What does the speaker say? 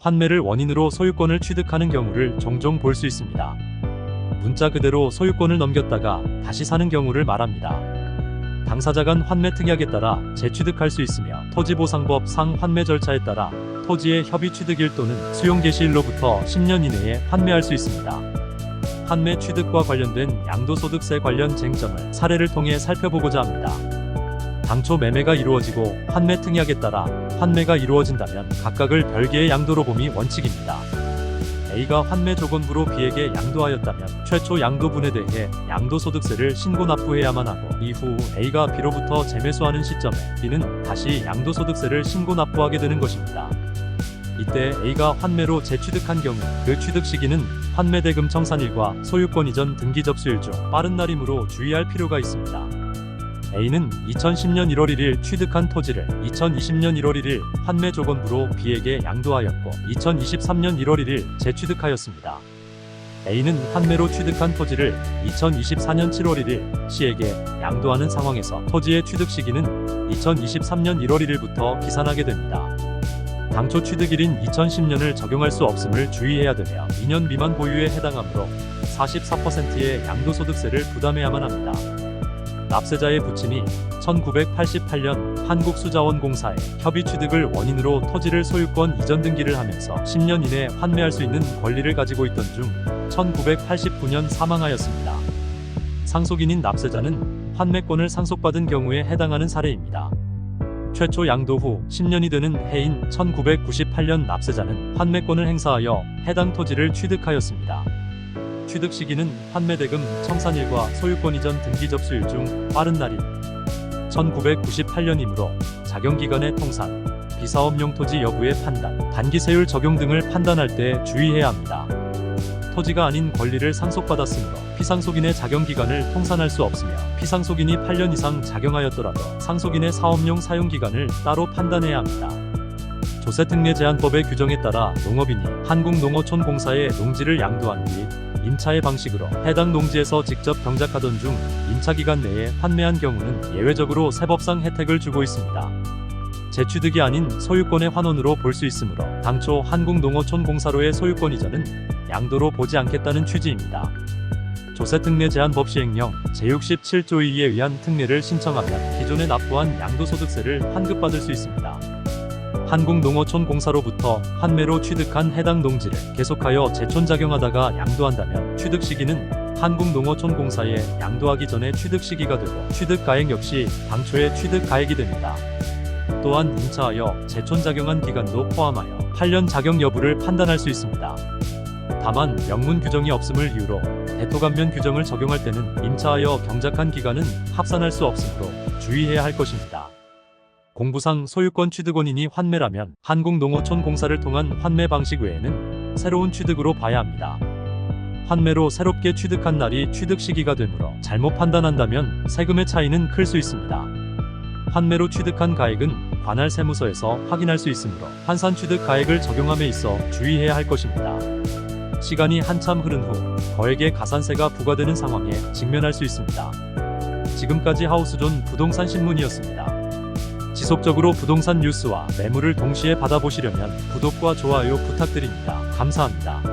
환매를 원인으로 소유권을 취득하는 경우를 종종 볼 수 있습니다. 문자 그대로 소유권을 넘겼다가 다시 사는 경우를 말합니다. 당사자 간 환매 특약에 따라 재취득할 수 있으며 토지보상법 상 환매 절차에 따라 토지의 협의 취득일 또는 수용 개시일로부터 10년 이내에 환매할 수 있습니다. 환매 취득과 관련된 양도소득세 관련 쟁점을 사례를 통해 살펴보고자 합니다. 당초 매매가 이루어지고 환매 특약에 따라 환매가 이루어진다면 각각을 별개의 양도로 봄이 원칙입니다. A가 환매 조건부로 B에게 양도하였다면 최초 양도분에 대해 양도소득세를 신고 납부해야만 하고 이후 A가 B로부터 재매수하는 시점에 B는 다시 양도소득세를 신고 납부하게 되는 것입니다. 이때 A가 환매로 재취득한 경우 그 취득 시기는 환매대금 청산일과 소유권 이전 등기 접수일 중 빠른 날이므로 주의할 필요가 있습니다. A는 2010년 1월 1일 취득한 토지를 2020년 1월 1일 환매 조건부로 B에게 양도하였고 2023년 1월 1일 재취득하였습니다. A는 환매로 취득한 토지를 2024년 7월 1일 C에게 양도하는 상황에서 토지의 취득 시기는 2023년 1월 1일부터 기산하게 됩니다. 당초 취득일인 2010년을 적용할 수 없음을 주의해야 되며 2년 미만 보유에 해당하므로 44%의 양도소득세를 부담해야만 합니다. 납세자의 부친이 1988년 한국수자원공사에 협의 취득을 원인으로 토지를 소유권 이전 등기를 하면서 10년 이내 환매할 수 있는 권리를 가지고 있던 중 1989년 사망하였습니다. 상속인인 납세자는 환매권을 상속받은 경우에 해당하는 사례입니다. 최초 양도 후 10년이 되는 해인 1998년 납세자는 환매권을 행사하여 해당 토지를 취득하였습니다. 취득 시기는 환매대금 청산일과 소유권 이전 등기 접수일 중 빠른 날인 1998년이므로 자경기간의 통산, 비사업용 토지 여부의 판단, 단기세율 적용 등을 판단할 때 주의해야 합니다. 토지가 아닌 권리를 상속받았으므로 피상속인의 자경기간을 통산할 수 없으며 피상속인이 8년 이상 자경하였더라도 상속인의 사업용 사용기간을 따로 판단해야 합니다. 조세특례제한법의 규정에 따라 농업인이 한국농어촌공사에 농지를 양도한 뒤 임차의 방식으로 해당 농지에서 직접 경작하던 중 임차기간 내에 환매한 경우는 예외적으로 세법상 혜택을 주고 있습니다. 재취득이 아닌 소유권의 환원으로 볼 수 있으므로 당초 한국농어촌공사로의 소유권 이전은 양도로 보지 않겠다는 취지입니다. 조세특례제한법 시행령 제67조 2에 의한 특례를 신청하면 기존에 납부한 양도소득세를 환급받을 수 있습니다. 한국농어촌공사로부터 환매로 취득한 해당 농지를 계속하여 재촌작용하다가 양도한다면 취득 시기는 한국농어촌공사에 양도하기 전에 취득 시기가 되고 취득가액 역시 당초의 취득가액이 됩니다. 또한 임차하여 재촌작용한 기간도 포함하여 8년 작용 여부를 판단할 수 있습니다. 다만 명문 규정이 없음을 이유로 대토감면 규정을 적용할 때는 임차하여 경작한 기간은 합산할 수 없으므로 주의해야 할 것입니다. 공부상 소유권 취득 원인이 환매라면 한국농어촌공사를 통한 환매 방식 외에는 새로운 취득으로 봐야 합니다. 환매로 새롭게 취득한 날이 취득 시기가 되므로 잘못 판단한다면 세금의 차이는 클 수 있습니다. 환매로 취득한 가액은 관할 세무서에서 확인할 수 있으므로 환산 취득 가액을 적용함에 있어 주의해야 할 것입니다. 시간이 한참 흐른 후 거액의 가산세가 부과되는 상황에 직면할 수 있습니다. 지금까지 하우스존 부동산 신문이었습니다. 지속적으로 부동산 뉴스와 매물을 동시에 받아보시려면 구독과 좋아요 부탁드립니다. 감사합니다.